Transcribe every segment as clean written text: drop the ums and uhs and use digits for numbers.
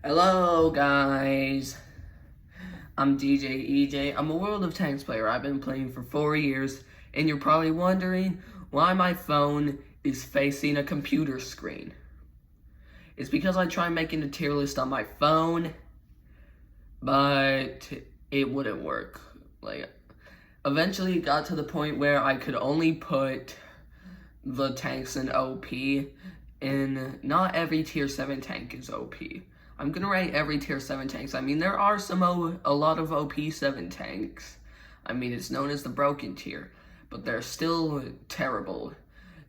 Hello guys, I'm DJ EJ. I'm a World of Tanks player. I've been playing for 4 years, and you're probably wondering why my phone is facing a computer screen. It's because I tried making a tier list on my phone, but it wouldn't work. Eventually it got to the point where I could only put the tanks in OP, and not every tier 7 tank is OP. I'm gonna rate every tier 7 tanks. I mean, there are a lot of OP 7 tanks. I mean, it's known as the broken tier, but there's still terrible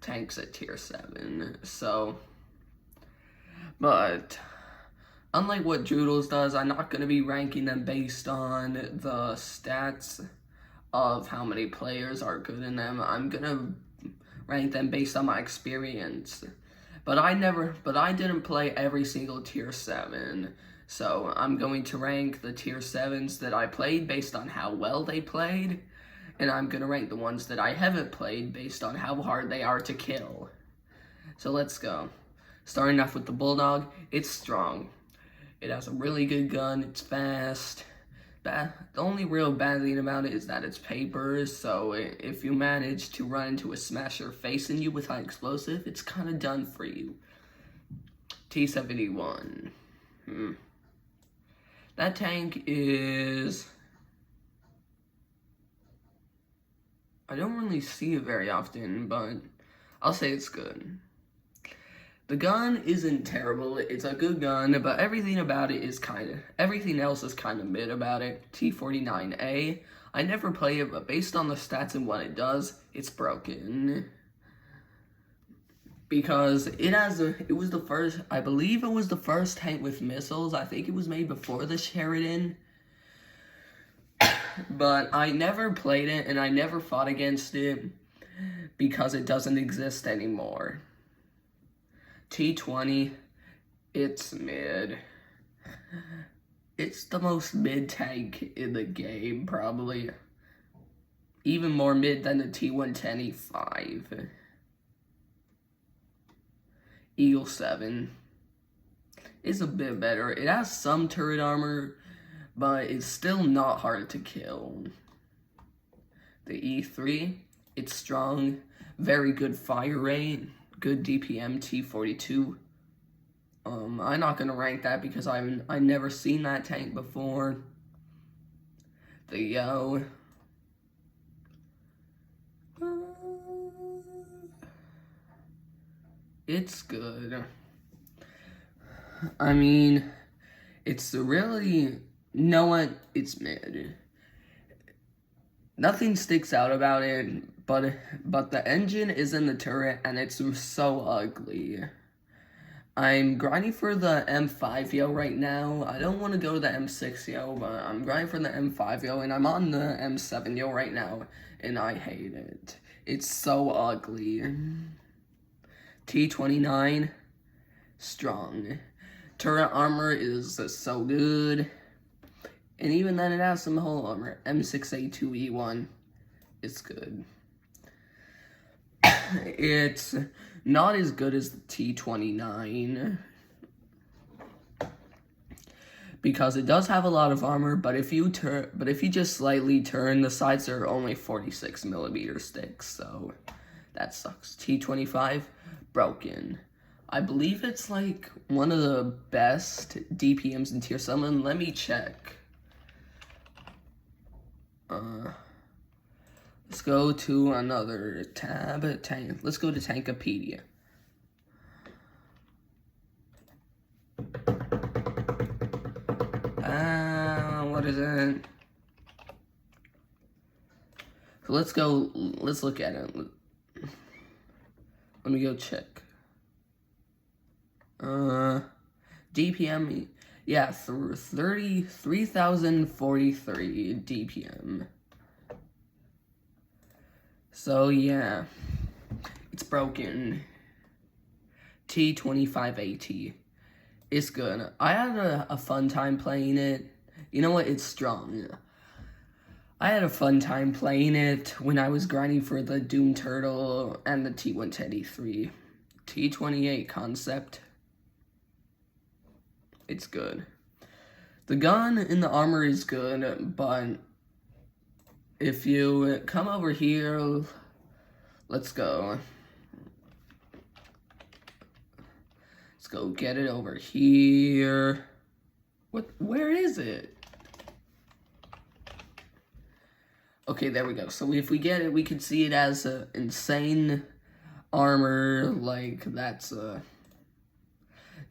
tanks at tier 7. But unlike what Joodles does, I'm not gonna be ranking them based on the stats of how many players are good in them. I'm gonna rank them based on my experience. But I didn't play every single tier 7, so I'm going to rank the tier 7s that I played based on how well they played, and I'm going to rank the ones that I haven't played based on how hard they are to kill. So let's go. Starting off with the Bulldog, it's strong. It has a really good gun, it's fast. The only real bad thing about it is that it's paper, so if you manage to run into a smasher facing you with high explosive, it's kind of done for you. T-71. That tank is... I don't really see it very often, but I'll say it's good. The gun isn't terrible, it's a good gun, but everything else is kind of mid about it. T-49A, I never play it, but based on the stats and what it does, it's broken. Because I believe it was the first tank with missiles. I think it was made before the Sheridan. But I never played it, and I never fought against it, because it doesn't exist anymore. T-20, it's mid. It's the most mid tank in the game, probably. Even more mid than the T-110E5. Eagle 7 is a bit better. It has some turret armor, but it's still not hard to kill. The E3, it's strong, very good fire rate. Good DPM, T-42. I'm not gonna rank that because I never seen that tank before. The Yo. It's good. I mean, it's mid. Nothing sticks out about it, but the engine is in the turret, and it's so ugly. I'm grinding for the M5 Yo right now. I don't want to go to the M6 Yo, but I'm grinding for the M5 Yo, and I'm on the M7 Yo right now, and I hate it. It's so ugly. T-29, strong. Turret armor is so good. And even then, it has some hull armor. M6A2E1. It's good. It's not as good as the T-29. Because it does have a lot of armor, but if you just slightly turn, the sides are only 46mm sticks, so that sucks. T-25, broken. I believe it's like one of the best DPMs in tier 7. Let me check. Let's go to another tab. Let's go to Tankopedia. What is it? So let's look at it. Let me go check. DPM, yeah, 3,043 DPM. So yeah, it's broken. T-25AT. It's good. I had a fun time playing it. You know what? It's strong. I had a fun time playing it when I was grinding for the Doom Turtle and the T-110E3. T-28 concept. It's good. The gun in the armor is good, but if you come over here, let's go. Let's go get it over here. Where is it? Okay, there we go. So if we get it, we can see it as insane armor, like that's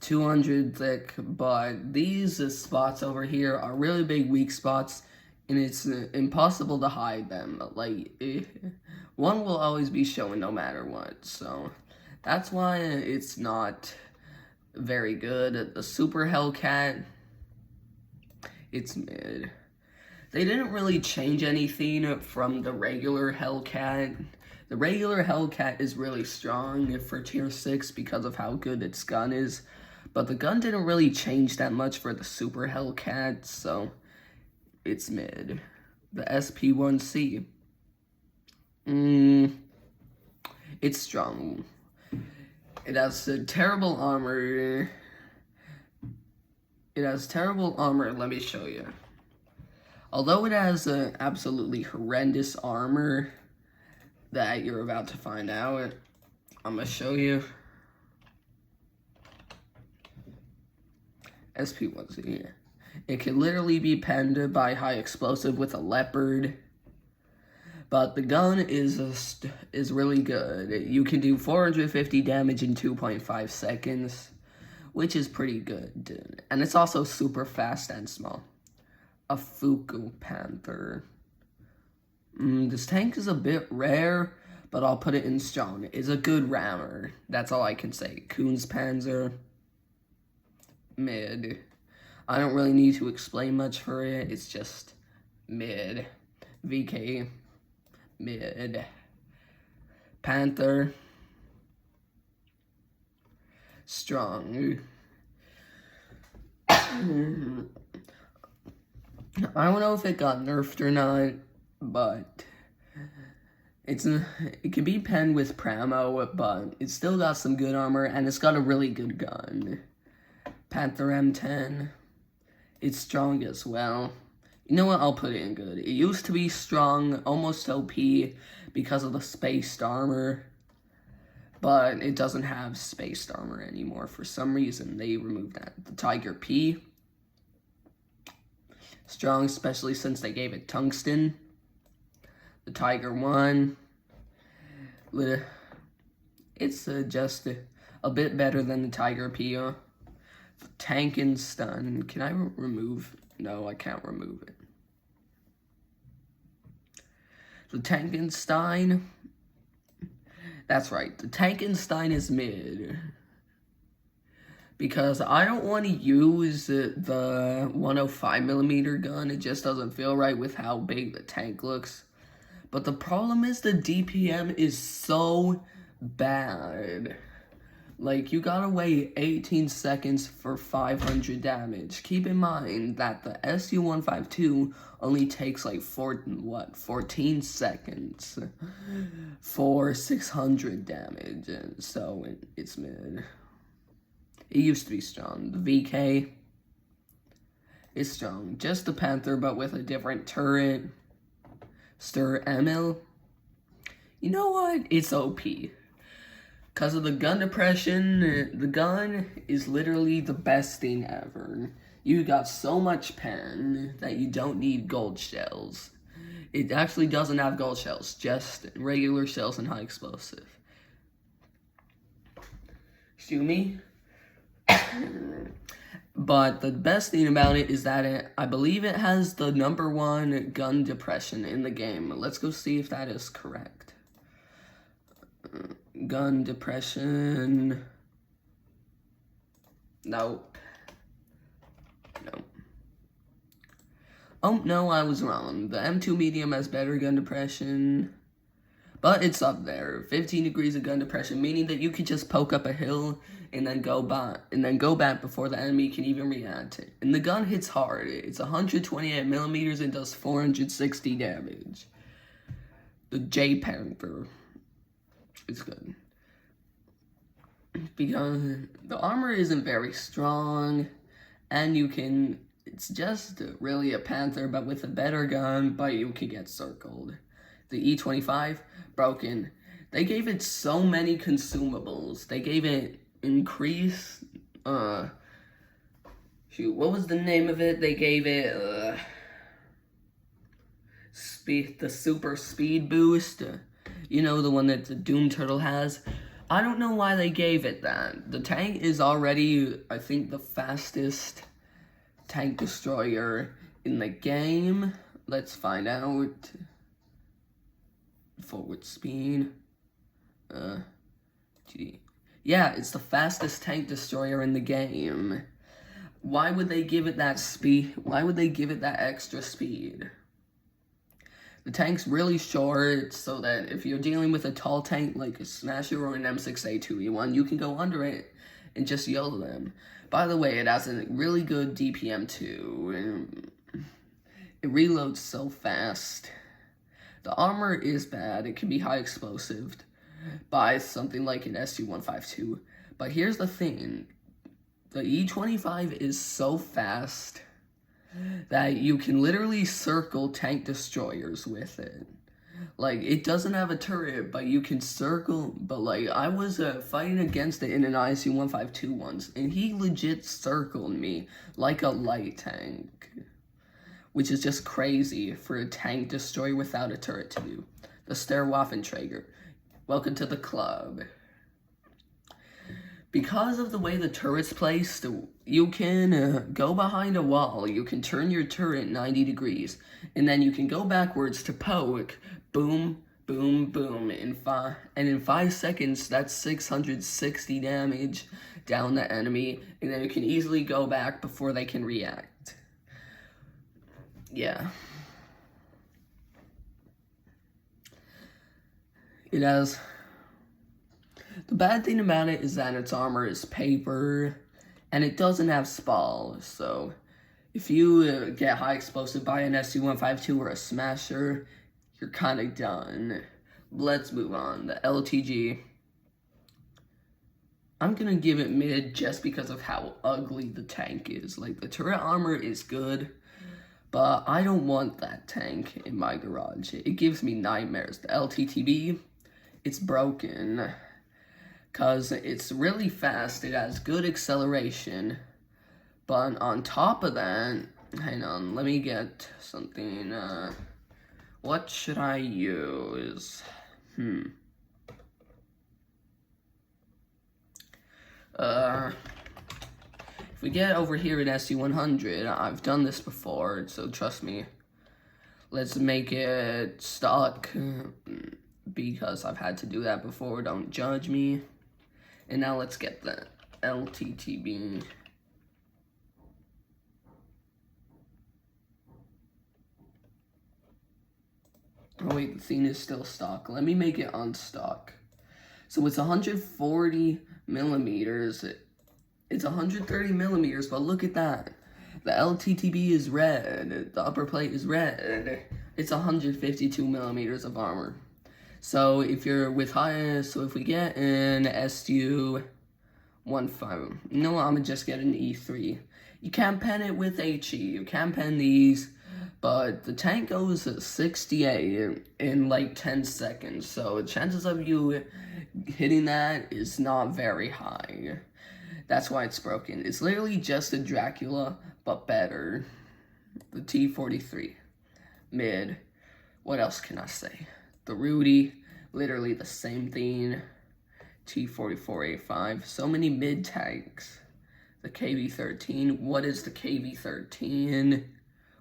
200 thick, but these spots over here are really big weak spots, and it's impossible to hide them. Like, one will always be showing no matter what, so that's why it's not very good. The Super Hellcat, it's mid. They didn't really change anything from the regular Hellcat. The regular Hellcat is really strong for tier 6 because of how good its gun is. But the gun didn't really change that much for the Super Hellcat, so it's mid. The SP1C. It's strong. It has terrible armor. It has terrible armor, let me show you. Although it has absolutely horrendous armor that you're about to find out, I'm going to show you. SP1C. It can literally be penned by high explosive with a leopard. But the gun is really good. You can do 450 damage in 2.5 seconds, which is pretty good. And it's also super fast and small. A Fuku Panther. This tank is a bit rare, but I'll put it in strong. It's a good rammer. That's all I can say. Kunstpanzer. Mid. I don't really need to explain much for it. It's just mid. VK. Mid. Panther. Strong. I don't know if it got nerfed or not, but it can be penned with Pramo, but it's still got some good armor, and it's got a really good gun. Panther M10. It's strong as well. You know what? I'll put it in good. It used to be strong, almost OP, because of the spaced armor, but it doesn't have spaced armor anymore. For some reason, they removed that. The Tiger P. Strong, especially since they gave it tungsten. The Tiger 1. It's just a bit better than the Tiger P. The Tankenstein. Can I remove? No, I can't remove it. The Tankenstein. That's right. The Tankenstein is mid. Because I don't want to use the 105mm gun. It just doesn't feel right with how big the tank looks. But the problem is the DPM is so bad. Like, you gotta wait 18 seconds for 500 damage. Keep in mind that the SU-152 only takes like 14 seconds for 600 damage. And so it's mid. It used to be strong. The VK is strong. Just the Panther, but with a different turret. Stir Emil. You know what? It's OP. Because of the gun depression, the gun is literally the best thing ever. You got so much pen that you don't need gold shells. It actually doesn't have gold shells, just regular shells and high explosive. Excuse me? But the best thing about it is that I believe it has the #1 gun depression in the game. Let's go see if that is correct. Gun depression. Nope. Nope. Oh, no, I was wrong. The M2 medium has better gun depression. But it's up there. 15 degrees of gun depression, meaning that you could just poke up a hill and then go back before the enemy can even react. And the gun hits hard. It's 128mm and does 460 damage. The J Panther. It's good. Because the armor isn't very strong, and you can, it's just really a Panther, but with a better gun, but you can get circled. The E25, broken. They gave it so many consumables. They gave it increase, shoot, what was the name of it? They gave it, the super speed boost. You know, the one that the Doom Turtle has. I don't know why they gave it that. The tank is already, I think, the fastest tank destroyer in the game. Let's find out. Forward speed. Yeah, it's the fastest tank destroyer in the game. Why would they give it that speed? Why would they give it that extra speed? The tank's really short, so that if you're dealing with a tall tank like a Smasher or an M6A2E1, you can go under it and just yell at them. By the way, it has a really good DPM too. It reloads so fast. The armor is bad. It can be high explosive by something like an SU-152. But here's the thing. The E25 is so fast that you can literally circle tank destroyers with it. Like, it doesn't have a turret, but you can circle. But, like, I was fighting against it in an ISU-152 once, and he legit circled me like a light tank. Which is just crazy for a tank destroyer without a turret to do. The Sterwaffenträger. Welcome to the club. Because of the way the turret's placed, you can go behind a wall, you can turn your turret 90 degrees, and then you can go backwards to poke, boom, boom, boom, and in 5 seconds, that's 660 damage down the enemy, and then you can easily go back before they can react. Yeah. It has... The bad thing about it is that its armor is paper, and it doesn't have SPAL, so if you get high explosive by an SU-152 or a Smasher, you're kind of done. Let's move on. The LTG. I'm gonna give it mid just because of how ugly the tank is. Like, the turret armor is good, but I don't want that tank in my garage. It gives me nightmares. The LTTB, it's broken. Because it's really fast, it has good acceleration, but on top of that, hang on, let me get something, what should I use? If we get over here at SU-100, I've done this before, so trust me, let's make it stock, because I've had to do that before, don't judge me. And now let's get the LTTB. Oh wait, the thing is still stock. Let me make it on stock. So it's 140 millimeters. It's 130 millimeters, but look at that. The LTTB is red. The upper plate is red. It's 152 millimeters of armor. So if you're with if we get an SU-15, no, I'm gonna just get an E3. You can't pen it with HE, you can pen these, but the tank goes 68 in like 10 seconds, so the chances of you hitting that is not very high. That's why it's broken. It's literally just a Dracula, but better. The T-43, mid. What else can I say? The Rudy, literally the same thing. T-44A5, so many mid tanks. The KV-13, what is the KV-13?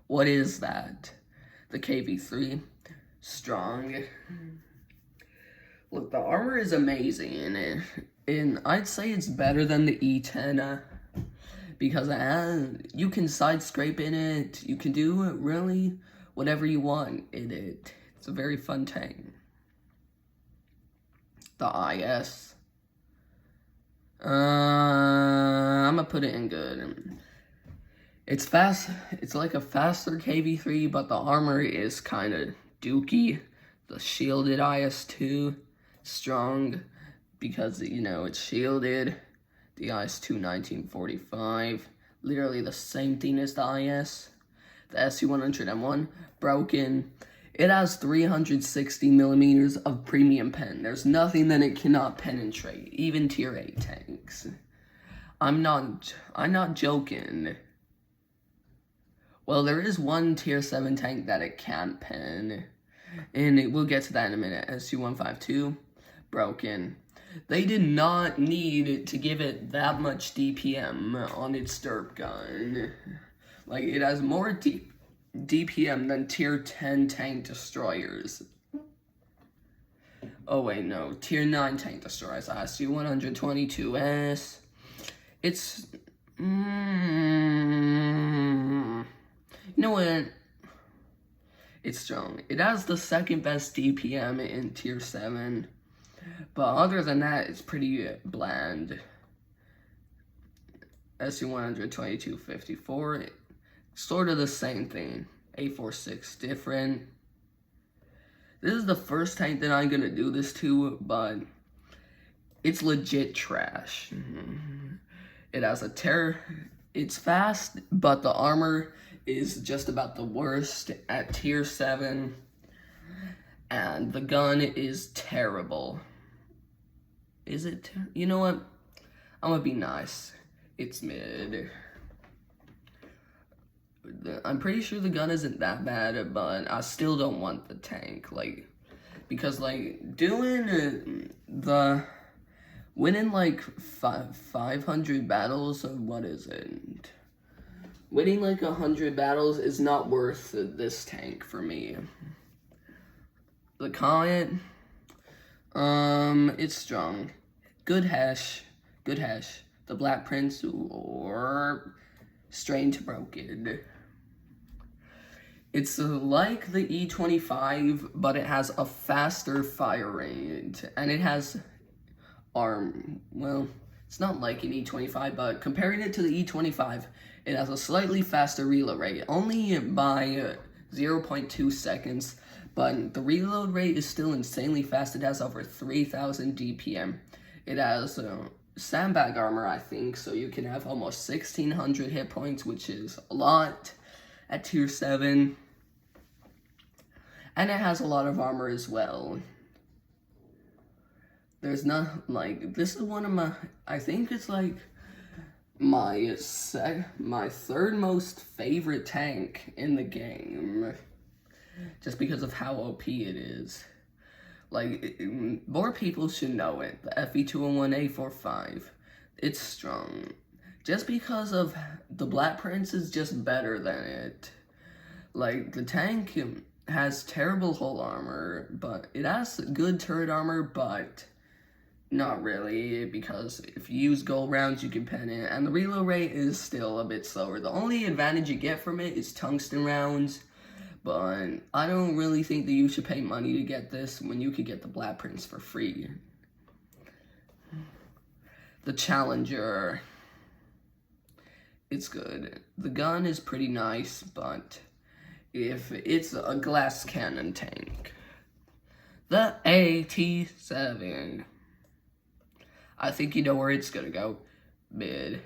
What is that? The KV-3, strong. Look, the armor is amazing, and I'd say it's better than the E10, because you can side scrape in it, you can do really whatever you want in it. It's a very fun tank. The IS. I'm gonna put it in good. It's fast. It's like a faster KV-3, but the armor is kind of dookie. The shielded IS-2, strong, because, you know, it's shielded. The IS-2 1945, literally the same thing as the IS. The SU-101, broken. It has 360 millimeters of premium pen. There's nothing that it cannot penetrate, even tier 8 tanks. I'm not joking. Well, there is one tier 7 tank that it can't pen, and we'll get to that in a minute. SU-152, broken. They did not need to give it that much DPM on its derp gun. Like, it has more DPM than tier 10 tank destroyers. Oh wait, no, tier 9 tank destroyers. SU-122S. It's, you know what? It's strong. It has the second best DPM in tier 7. But other than that, it's pretty bland. SU-122-54, sort of the same thing. 846 different. This is the first tank that I'm gonna do this to, but it's legit trash. It has it's fast, but the armor is just about the worst at tier 7. And the gun is terrible. Is it? You know what? I'm gonna be nice. It's mid. I'm pretty sure the gun isn't that bad, but I still don't want the tank. Like, because, like, winning, like, 500 battles, what is it? Winning, like, 100 battles is not worth this tank for me. The Comet, it's strong. Good hash. The Black Prince or Strain to Broken. It's like the E25, but it has a faster fire rate, and it has well, it's not like an E25, but comparing it to the E25, it has a slightly faster reload rate, only by 0.2 seconds. But the reload rate is still insanely fast. It has over 3,000 DPM. It has sandbag armor, I think, so you can have almost 1,600 hit points, which is a lot at tier 7. And it has a lot of armor as well. There's not, like, this is one of my, I think it's like my third most favorite tank in the game. Just because of how OP it is. Like, more people should know it. The FE201A45. It's strong. Just because of the Black Prince is just better than it. Like, the tank has terrible hull armor, but it has good turret armor, but not really, because if you use gold rounds, you can pen it, and the reload rate is still a bit slower. The only advantage you get from it is tungsten rounds. But I don't really think that you should pay money to get this when you could get the Black Prince for free. The Challenger. It's good. The gun is pretty nice, but if it's a glass cannon tank. The AT-7. I think you know where it's gonna go. Mid.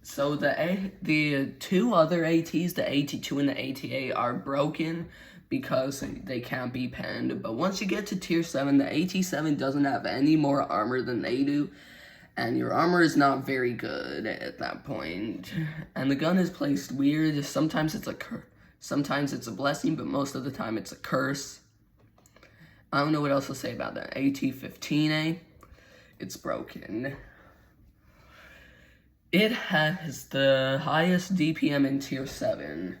So the two other ATs, the AT2 and the AT8, are broken because they can't be penned. But once you get to tier 7, the AT7 doesn't have any more armor than they do. And your armor is not very good at that point. And the gun is placed weird. Sometimes it's a sometimes it's a blessing, but most of the time it's a curse. I don't know what else to say about that. AT-15A, it's broken. It has the highest DPM in tier 7,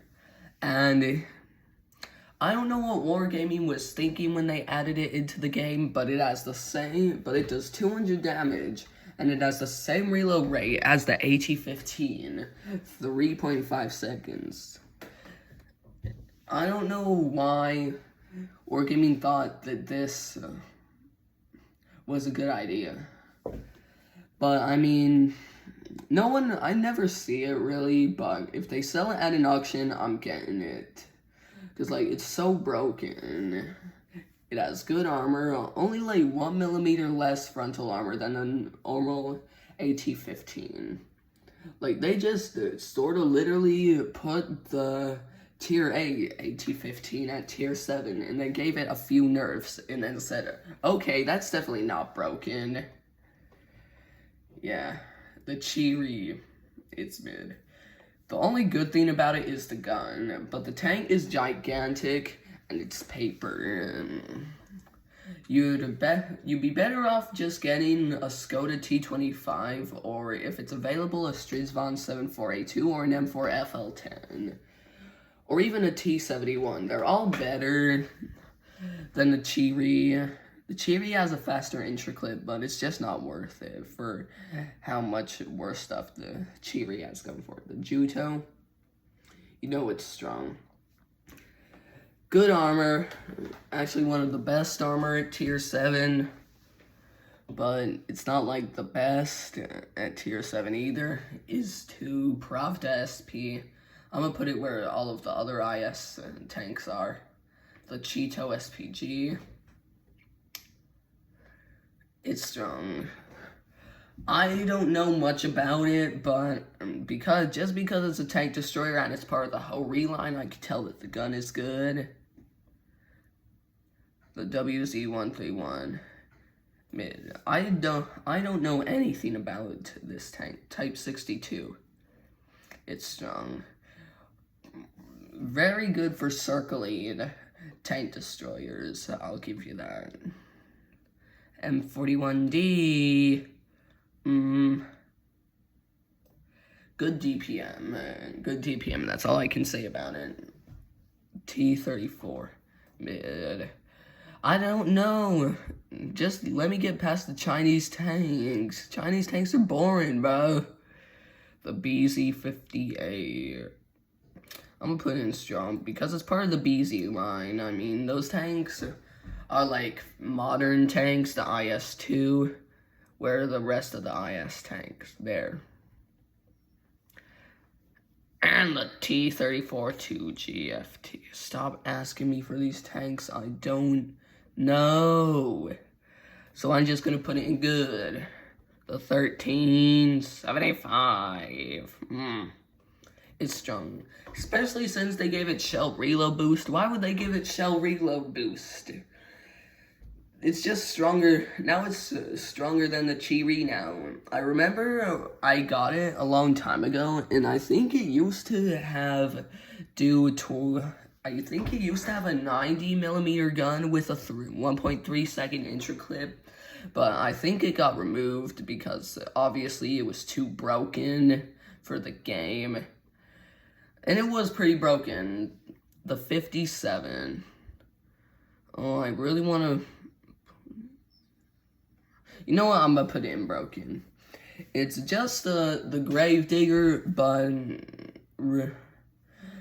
and I don't know what Wargaming was thinking when they added it into the game, but it has the same, but it does 200 damage, and it has the same reload rate as the AT-15, 3.5 seconds. I don't know why Wargaming thought that this was a good idea, but I mean, I never see it really, but if they sell it at an auction, I'm getting it. Because, like, it's so broken. It has good armor, only like 1 millimeter less frontal armor than a normal AT-15. Like, they just sort of literally put the Tier 8 AT-15 at Tier 7, and they gave it a few nerfs, and then said, okay, that's definitely not broken. Yeah, the Cheery, it's mid. The only good thing about it is the gun, but the tank is gigantic, and it's paper. You'd be better off just getting a Skoda T25, or if it's available, a Strizvan 74A2 or an M4 FL10, or even a T71. They're all better than the Cheery. The Cheery has a faster intro clip, but it's just not worth it for how much worse stuff the Cheery has going for it. The Juto, you know it's strong. Good armor, actually one of the best armor at Tier 7, but it's not like the best at Tier 7 either, is to Pravda SP. I'm gonna put it where all of the other IS tanks are. The Cheeto SPG. It's strong. I don't know much about it, but just because it's a tank destroyer and it's part of the Ho-Ri line, I can tell that the gun is good. The WZ-131 mid. I don't know anything about this tank. Type 62. It's strong. Very good for circling tank destroyers. I'll give you that. M41D. Good DPM. Good DPM. That's all I can say about it. T34 mid. I don't know. Just let me get past the Chinese tanks. Chinese tanks are boring, bro. The BZ-50A. I'm gonna put it in strong because it's part of the BZ line. I mean, those tanks are like modern tanks, the IS-2, where the rest of the IS tanks there. And the T-34-2 GFT. Stop asking me for these tanks. I don't know. So I'm just gonna put it in good. The 1375. It's strong. Especially since they gave it shell reload boost. Why would they give it shell reload boost? It's just stronger. Now it's stronger than the Cheery now. I remember I got it a long time ago, and I think it used to have a 90mm gun with a 1.3 second intro clip, but I think it got removed because obviously it was too broken for the game. And it was pretty broken. The 57. Oh, I really want to... You know what? I'm gonna put it in broken. It's just the Gravedigger, but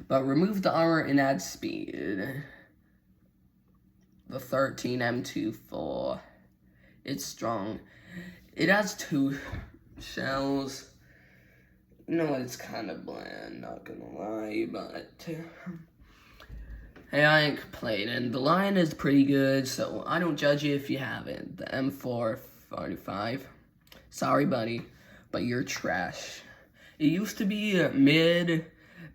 remove the armor and add speed. The 13M24. It's strong. It has 2 shells. You know what? It's kind of bland, not gonna lie, but hey, I ain't complaining. The line is pretty good, so I don't judge you if you haven't. The M445. Sorry, buddy, but you're trash. It used to be mid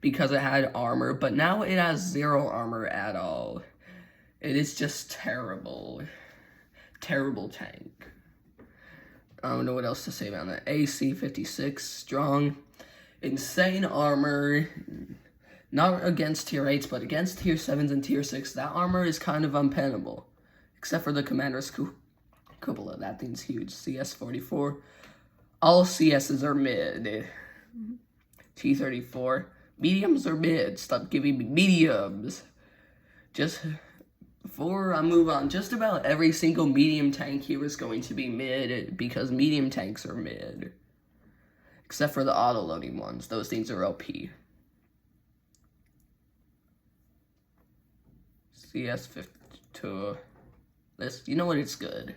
because it had armor, but now it has 0 armor at all. It is just terrible. Terrible tank. I don't know what else to say about that. AC-56, strong. Insane armor. Not against tier 8s, but against tier 7s and tier 6. That armor is kind of unpennable. Except for the Commander's Cupola. That thing's huge. CS-44. All CSs are mid. T-34. Mediums are mid. Stop giving me mediums. Just before I move on, just about every single medium tank here is going to be mid because medium tanks are mid. Except for the auto-loading ones. Those things are OP. CS-52. This, you know what? It's good.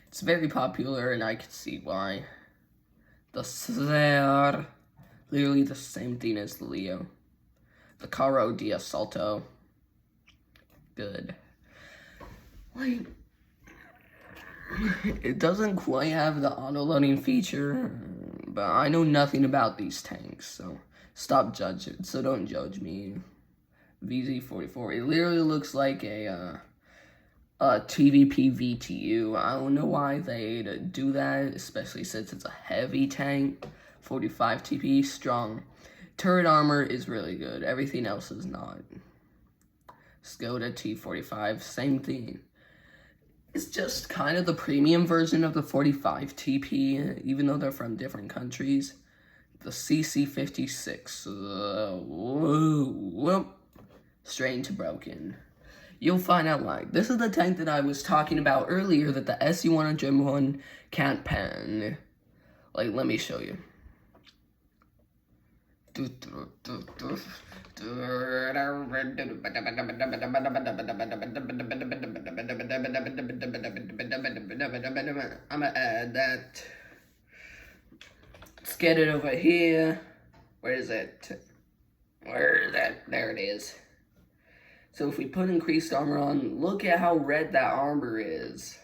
It's very popular, and I can see why. The Cesar. Literally the same thing as the Leo. The Caro di Assalto. Good. Like, it doesn't quite have the auto-loading feature, But I know nothing about these tanks, so stop judging. So don't judge me. VZ44. It literally looks like a TVP VTU. I don't know why they'd do that, especially since it's a heavy tank. 45 TP, strong. Turret armor is really good. Everything else is not. Skoda T45, same thing. It's just kind of the premium version of the 45 TP, even though they're from different countries. The CC56. Whoa. Strained to broken. You'll find out why. This is the tank that I was talking about earlier that the SC101 can't pen. Like, let me show you. I'm gonna add that. Let's get it over here. Where is it? Where is it? There it is. So if we put increased armor on, look at how red that armor is.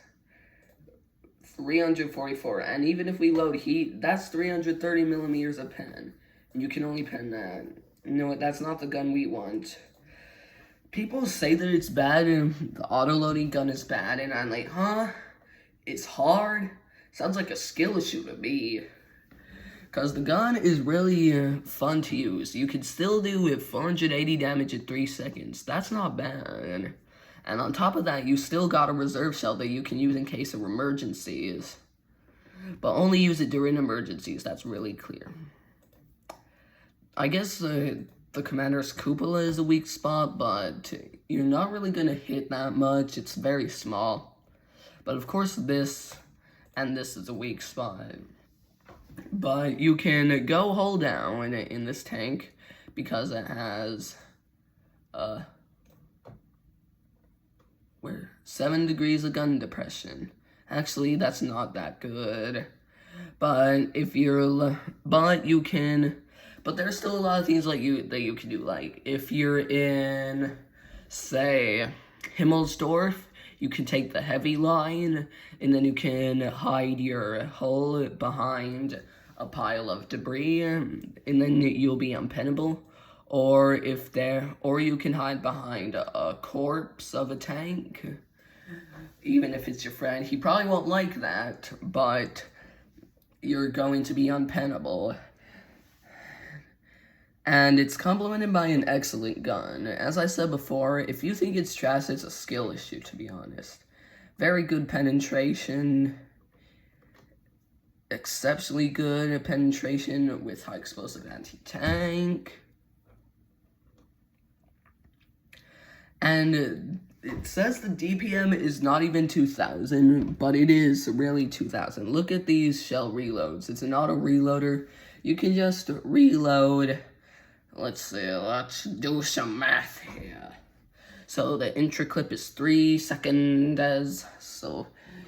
344, and even if we load heat, that's 330 millimeters of pen. And you can only pen that. No, that's not the gun we want. People say that it's bad and the auto-loading gun is bad, and I'm like, huh? It's hard? Sounds like a skill issue to me. Because the gun is really fun to use. You can still do 480 damage in 3 seconds. That's not bad. And on top of that, you still got a reserve shell that you can use in case of emergencies. But only use it during emergencies. That's really clear. I guess the Commander's cupola is a weak spot, but you're not really going to hit that much. It's very small. But of course this and this is a weak spot. But you can go hold down in this tank because it has 7 degrees of gun depression. Actually, that's not that good. But if you're but there's still a lot of things that you can do. Like if you're in, say, Himmelsdorf, you can take the heavy line, and then you can hide your hull behind a pile of debris, and then you'll be unpennable. Or you can hide behind a corpse of a tank. Even if it's your friend, he probably won't like that, but you're going to be unpennable. And it's complemented by an excellent gun. As I said before, if you think it's trash, it's a skill issue, to be honest. Very good penetration. Exceptionally good penetration with high explosive anti-tank. And it says the DPM is not even 2,000, but it is really 2,000. Look at these shell reloads. It's an auto reloader. You can just reload. Let's see, let's do some math here. So the intra clip is 3 seconds. So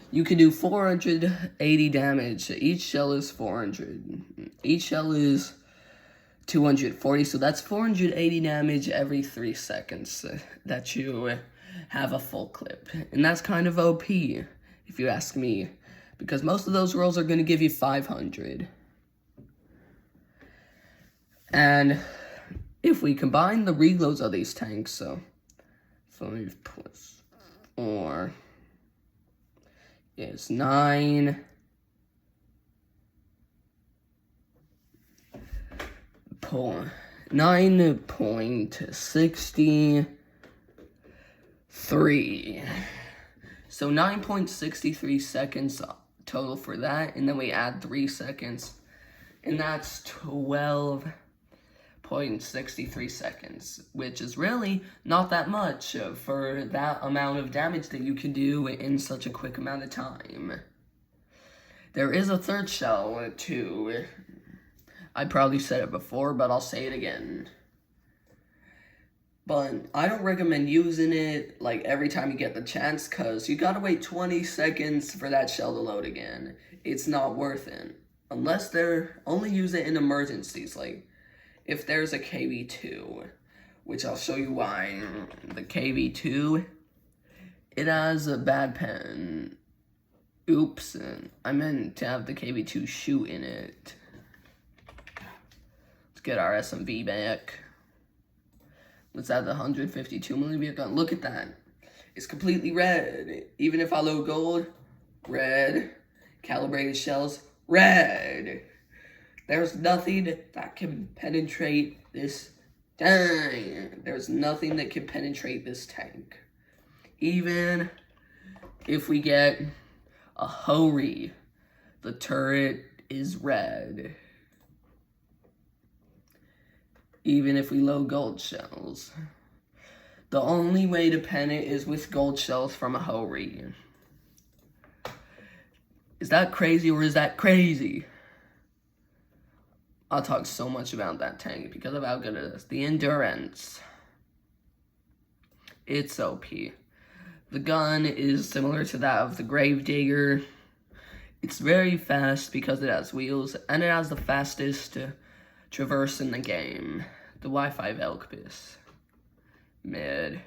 you can do 480 damage. Each shell is 400. Each shell is 240. So that's 480 damage every 3 seconds that you have a full clip. And that's kind of OP, if you ask me. Because most of those rolls are going to give you 500. And if we combine the reloads of these tanks, so 5 plus 4 is 9. 9.63. So 9.63 seconds total for that, and then we add 3 seconds, and that's 12.63 seconds, which is really not that much for that amount of damage that you can do in such a quick amount of time. There is a third shell too. I probably said it before, but I'll say it again. But I don't recommend using it like every time you get the chance, because you gotta wait 20 seconds for that shell to load again. It's not worth it. Unless only use it in emergencies, like if there's a KV2, which I'll show you why. The KV2, it has a bad pen. Oops, I meant to have the KV2 shoot in it. get our SMV back. Let's add the 152mm gun. Look at that. It's completely red. Even if I load gold, red. Calibrated shells, red. There's nothing that can penetrate this tank. There's nothing that can penetrate this tank. Even if we get a Hori, the turret is red. Even if we load gold shells. The only way to pen it is with gold shells from a Hori. Is that crazy or is that crazy? I'll talk so much about that tank because of how good it is. The endurance. It's OP. The gun is similar to that of the Gravedigger. It's very fast because it has wheels, and it has the fastest traverse in the game. The Y5 Elkbus. Mid.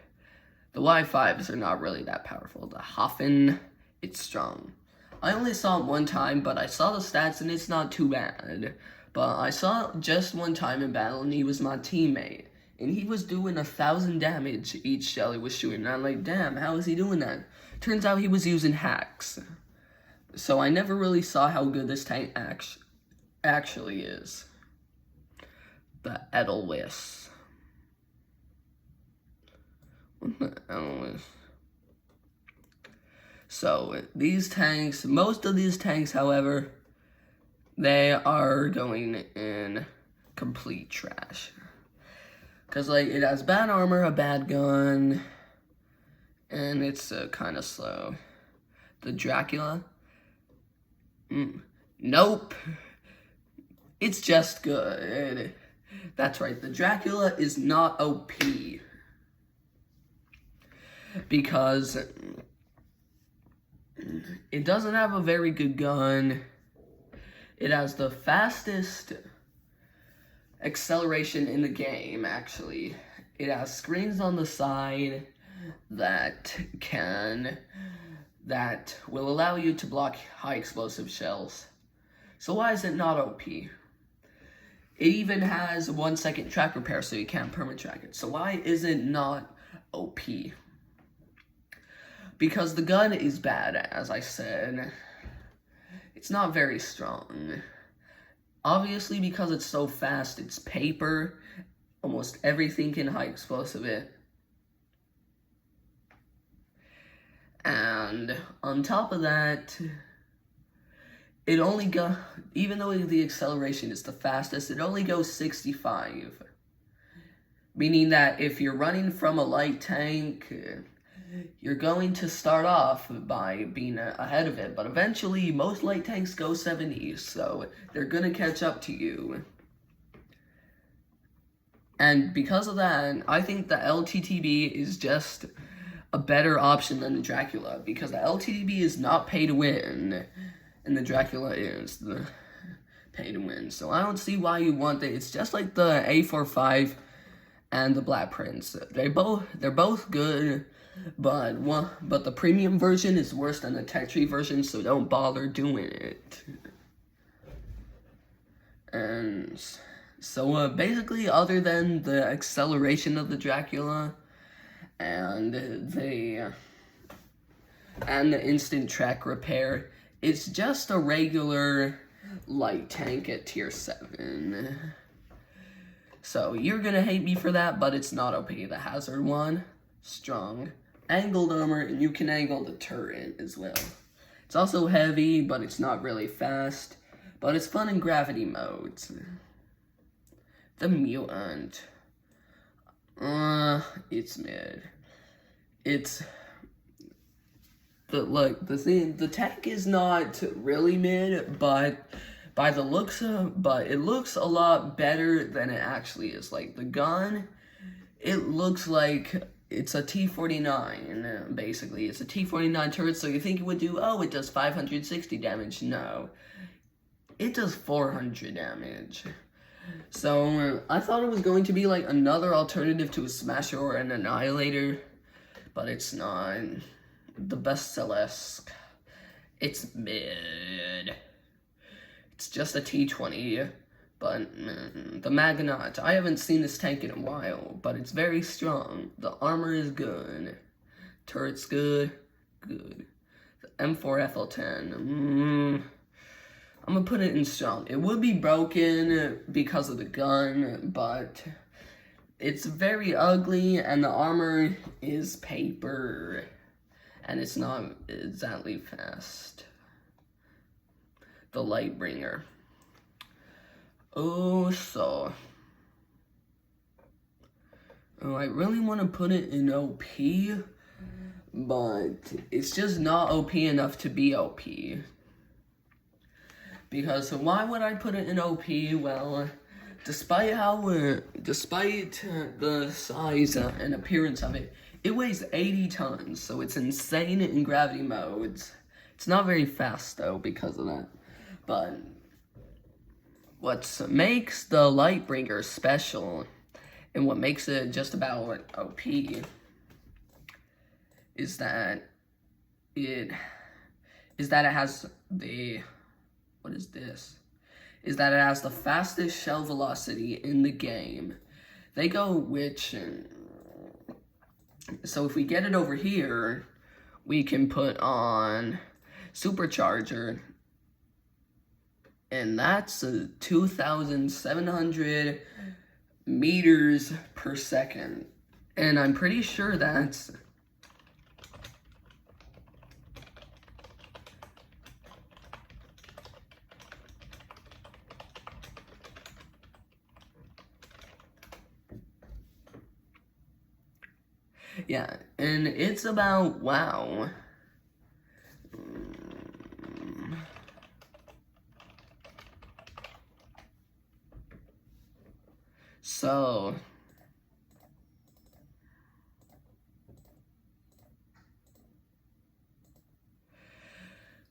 The Y5s are not really that powerful. The Hafen, it's strong. I only saw it one time, but I saw the stats and it's not too bad. But I saw it just one time in battle and he was my teammate. And he was doing 1,000 damage each shell he was shooting. And I'm like, damn, how is he doing that? Turns out he was using hacks. So I never really saw how good this tank actually is. The Edelweiss. What the Edelweiss? So, these tanks, most of these tanks, however, they are going in complete trash. Because, like, it has bad armor, a bad gun, and it's kind of slow. The Dracula? Nope. It's just good. That's right, the Dracula is not OP. Because it doesn't have a very good gun. It has the fastest acceleration in the game, actually. It has screens on the side that will allow you to block high explosive shells. So why is it not OP? It even has 1 second track repair so you can't perma-track it. So why is it not OP? Because the gun is bad, as I said. It's not very strong. Obviously, because it's so fast, it's paper. Almost everything can high explosive it. And on top of that, it only goes, even though the acceleration is the fastest, it only goes 65. Meaning that if you're running from a light tank, you're going to start off by being ahead of it, but eventually most light tanks go 70, so they're gonna catch up to you. And because of that, I think the LTTB is just a better option than the Dracula, because the LTTB is not pay to win, and the Dracula is the pay to win. So I don't see why you want it. It's just like the A45 and the Black Prince. They're both good. But the premium version is worse than the tech tree version, so don't bother doing it. And so basically, other than the acceleration of the Dracula and the instant track repair, it's just a regular light tank at tier 7. So you're gonna hate me for that, but it's not OP. The Hazard one, strong. Angled armor, and you can angle the turret as well. It's also heavy, but it's not really fast. But it's fun in gravity modes. The Mutant. It's mid. It's the tech is not really mid, but it looks a lot better than it actually is. Like the gun, it looks like it's a T49, basically. It's a T49 turret, so you think it would do, oh, it does 560 damage. No. It does 400 damage. So, I thought it was going to be like another alternative to a Smasher or an Annihilator, but it's not. The best Celeste. It's mid. It's just a T20, But the Maganaut, I haven't seen this tank in a while, but it's very strong. The armor is good. Turret's good. Good. The M4 FL10. I'm gonna put it in strong. It would be broken because of the gun, but it's very ugly, and the armor is paper, and it's not exactly fast. The Lightbringer. Oh, I really want to put it in OP, but it's just not OP enough to be OP. Because why would I put it in OP? Well, despite the size and appearance of it, it weighs 80 tons, so it's insane in gravity modes. It's not very fast though because of that. But what makes the Lightbringer special, and what makes it just about OP, is that it has the, what is this? Is that it has the fastest shell velocity in the game. They go so if we get it over here, we can put on Supercharger, and that's 2,700 meters per second. And I'm pretty sure that's yeah, and it's about, wow.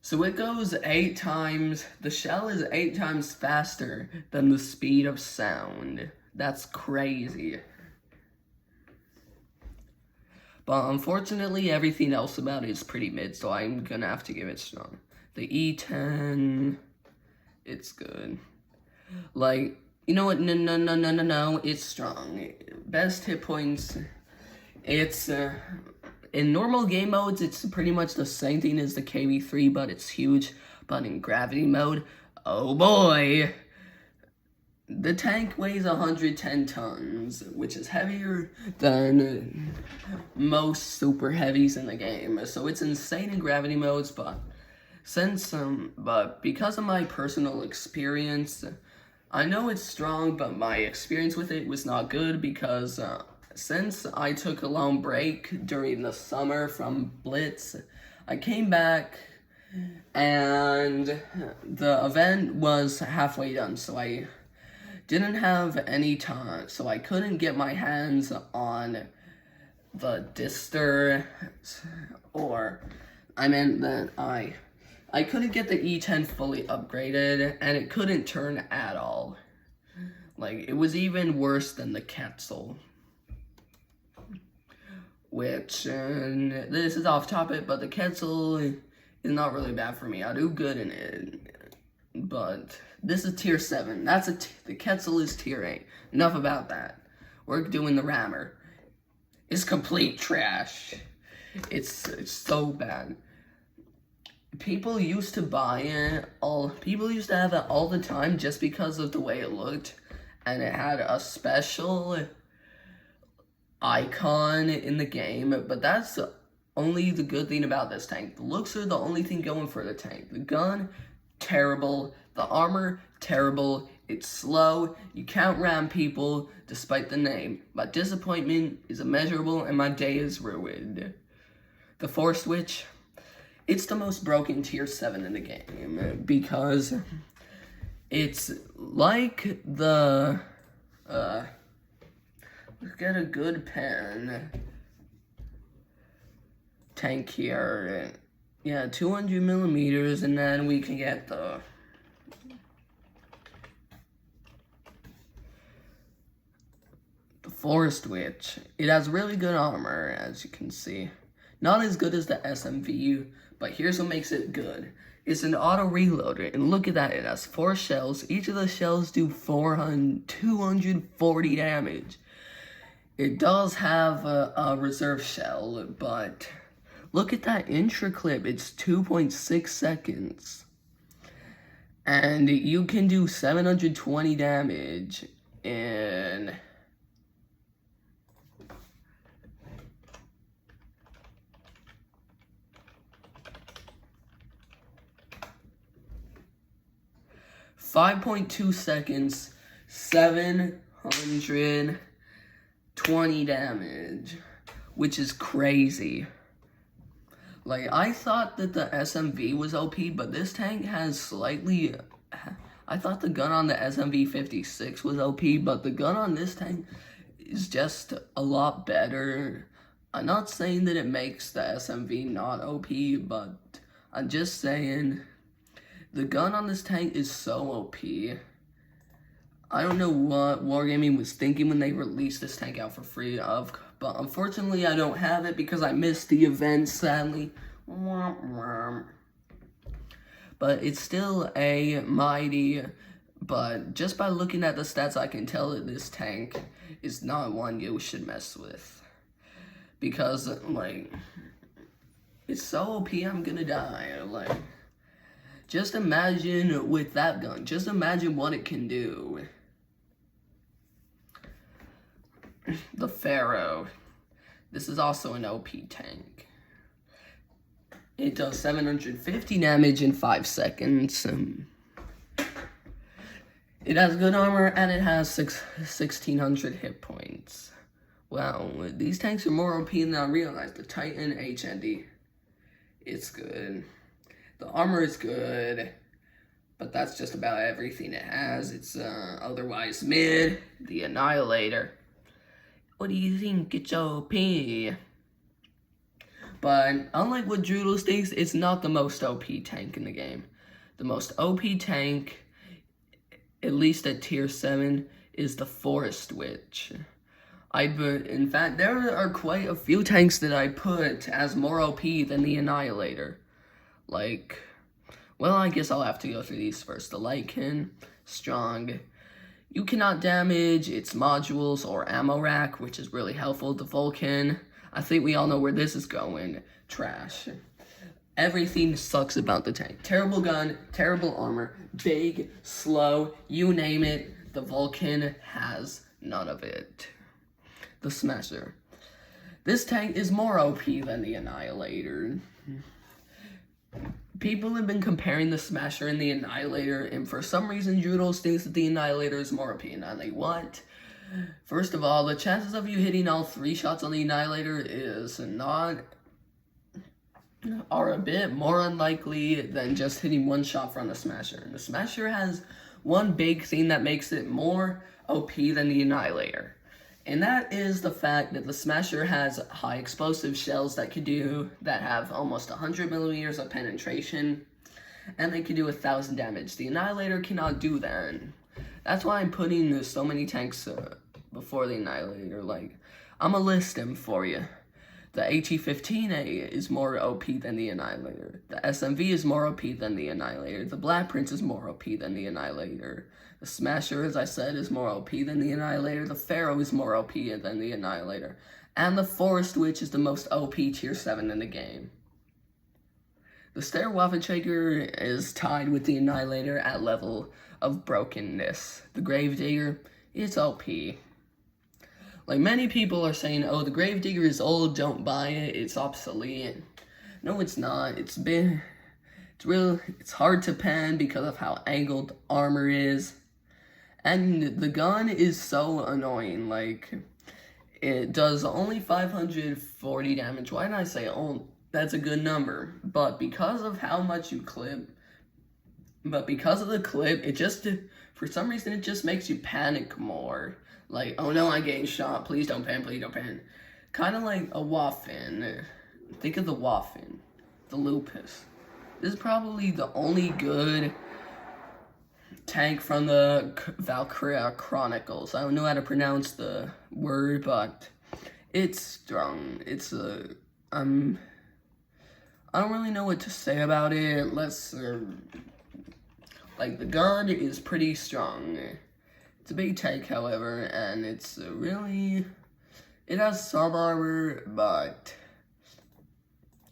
So it goes 8 times, the shell is 8 times faster than the speed of sound. That's crazy. But unfortunately, everything else about it is pretty mid, so I'm gonna have to give it strong. The E10, it's good. Like, you know what? No, it's strong. Best hit points, it's, in normal game modes, it's pretty much the same thing as the KV3, but it's huge. But in gravity mode, oh boy! The tank weighs 110 tons, which is heavier than most super heavies in the game. So it's insane in gravity modes, but because of my personal experience, I know it's strong, but my experience with it was not good because since I took a long break during the summer from Blitz, I came back and the event was halfway done, so I didn't have any time, so I couldn't get my hands on the Dister, or I meant that I couldn't get the E10 fully upgraded, and it couldn't turn at all. Like, it was even worse than the Quetzal. Which, this is off topic, but the Quetzal is not really bad for me. I do good in it, but this is tier 7. The Quetzal is tier 8. Enough about that. We're doing the Rammer. It's complete trash. It's so bad. People used to buy it people used to have it all the time just because of the way it looked, and it had a special icon in the game, but that's only the good thing about this tank. The looks are the only thing going for the tank. The gun, terrible. The armor, terrible. It's slow. You can't ram people despite the name. My disappointment is immeasurable and my day is ruined. The Force Witch, it's the most broken tier 7 in the game because it's like the let's get a good pen tank here. Yeah, 200 millimeters, and then we can get the Forest Witch. It has really good armor, as you can see. Not as good as the SMV, but here's what makes it good. It's an auto reloader, and look at that, it has 4 shells. Each of the shells do 240 damage. It does have a reserve shell, but look at that intra clip, it's 2.6 seconds. And you can do 720 damage in... .2 seconds, 720 damage, which is crazy. Like, I thought that the SMV was OP, but this tank has slightly... I thought the gun on the SMV-56 was OP, but the gun on this tank is just a lot better. I'm not saying that it makes the SMV not OP, but I'm just saying... The gun on this tank is so OP. I don't know what Wargaming was thinking when they released this tank out for free, but unfortunately I don't have it because I missed the event, sadly. But it's still a mighty, but just by looking at the stats I can tell that this tank is not one you should mess with. Because, like, it's so OP I'm gonna die, like... Just imagine with that gun, just imagine what it can do. The Pharaoh. This is also an OP tank. It does 750 damage in 5 seconds. It has good armor and it has 1,600 hit points. Wow, these tanks are more OP than I realized. The Titan HND. It's good. The armor is good, but that's just about everything it has. It's otherwise mid. The Annihilator. What do you think? It's OP. But unlike what Droodles thinks, it's not the most OP tank in the game. The most OP tank, at least at tier 7, is the Forest Witch. In fact, there are quite a few tanks that I put as more OP than the Annihilator. Like, well, I guess I'll have to go through these first. The Lycan, strong. You cannot damage its modules or ammo rack, which is really helpful. The Vulcan, I think we all know where this is going. Trash. Everything sucks about the tank. Terrible gun, terrible armor, big, slow, you name it. The Vulcan has none of it. The Smasher. This tank is more OP than the Annihilator. People have been comparing the Smasher and the Annihilator, and for some reason, Droodles thinks that the Annihilator is more OP. And I'm like, what? First of all, the chances of you hitting all 3 shots on the Annihilator are a bit more unlikely than just hitting 1 shot from the Smasher. And the Smasher has one big thing that makes it more OP than the Annihilator. And that is the fact that the Smasher has high explosive shells that have almost 100 millimeters of penetration, and they can do 1,000 damage. The Annihilator cannot do that. That's why I'm putting so many tanks before the Annihilator. Like, I'm gonna list them for you. The HE-15A is more OP than the Annihilator. The SMV is more OP than the Annihilator. The Black Prince is more OP than the Annihilator. The Smasher, as I said, is more OP than the Annihilator. The Pharaoh is more OP than the Annihilator. And the Forest Witch is the most OP tier 7 in the game. The Waffentrager is tied with the Annihilator at level of brokenness. The Gravedigger, it's OP. Like, many people are saying, oh, the Gravedigger is old, don't buy it, it's obsolete. No, it's not. It's hard to pen because of how angled armor is. And the gun is so annoying. Like, it does only 540 damage. Why did I say, oh, that's a good number? But because of how much you clip, because of the clip, it just, for some reason, it just makes you panic more. Like, oh no, I'm getting shot. Please don't pan, please don't pan. Kind of like a Waffen. Think of the Waffen. The Lupus. This is probably the only good tank from the Valkyria Chronicles. I don't know how to pronounce the word, but it's strong. I'm I don't really know what to say about it. Like, the gun is pretty strong. It's a big tank, however, and it has some armor, but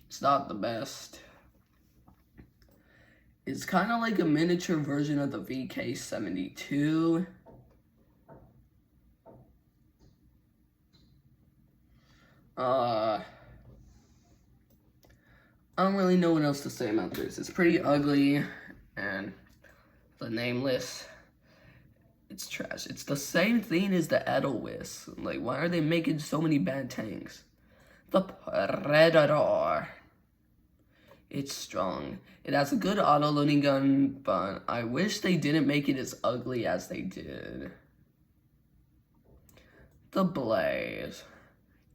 it's not the best. It's kind of like a miniature version of the VK-72. I don't really know what else to say about this. It's pretty ugly, and the Nameless, it's trash. It's the same thing as the Edelweiss. Like, why are they making so many bad tanks? The Predator. It's strong. It has a good auto-loading gun, but I wish they didn't make it as ugly as they did. The Blaze.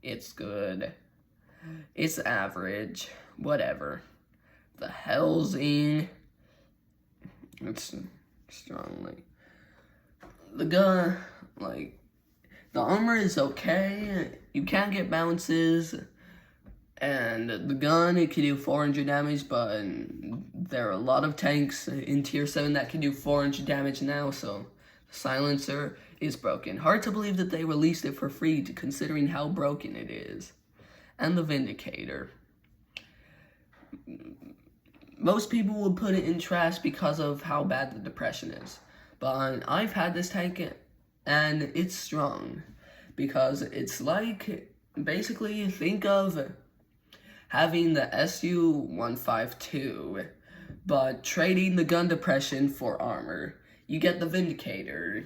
It's good. It's average. Whatever. The Helsing. It's strong. Like, the gun, like, the armor is okay. You can get bounces. And the gun, it can do 400 damage, but there are a lot of tanks in Tier 7 that can do 400 damage now, so the silencer is broken. Hard to believe that they released it for free, considering how broken it is. And the Vindicator. Most people would put it in trash because of how bad the Depression is. But I've had this tank, and it's strong. Because it's like, basically, think of having the SU-152, but trading the gun depression for armor. You get the Vindicator.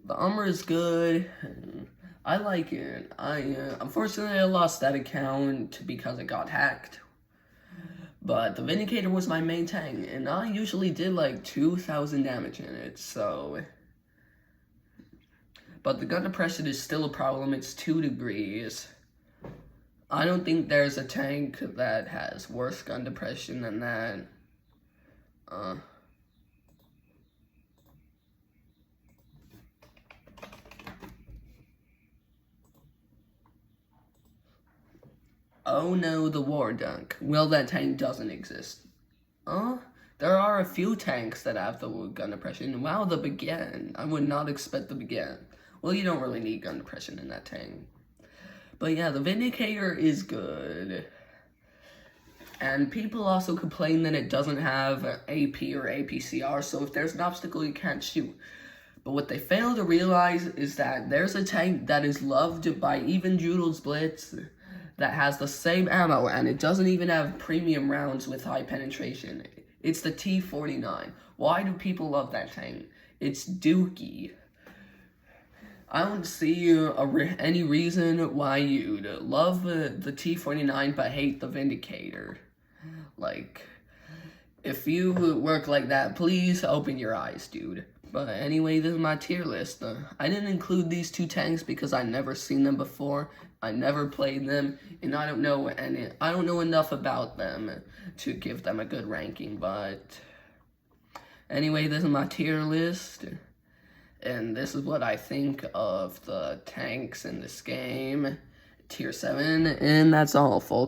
The armor is good. I like it. Unfortunately, I lost that account because it got hacked. But the Vindicator was my main tank, and I usually did like 2,000 damage in it, so... But the gun depression is still a problem. It's 2 degrees. I don't think there's a tank that has worse gun depression than that. Oh no, the War Dunk. Well, that tank doesn't exist. There are a few tanks that have the gun depression. Wow, the Begin. I would not expect the Begin. Well, you don't really need gun depression in that tank. But yeah, the Vindicator is good. And people also complain that it doesn't have AP or APCR, so if there's an obstacle, you can't shoot. But what they fail to realize is that there's a tank that is loved by even Joodle's Blitz that has the same ammo, and it doesn't even have premium rounds with high penetration. It's the T-49. Why do people love that tank? It's dookie. I don't see any reason why you'd love the T-49 but hate the Vindicator. Like, if you work like that, please open your eyes, dude. But anyway, this is my tier list. I didn't include these 2 tanks because I never seen them before. I never played them, and I don't know enough about them to give them a good ranking. But anyway, this is my tier list. And this is what I think of the tanks in this game, Tier 7, and that's all, folks.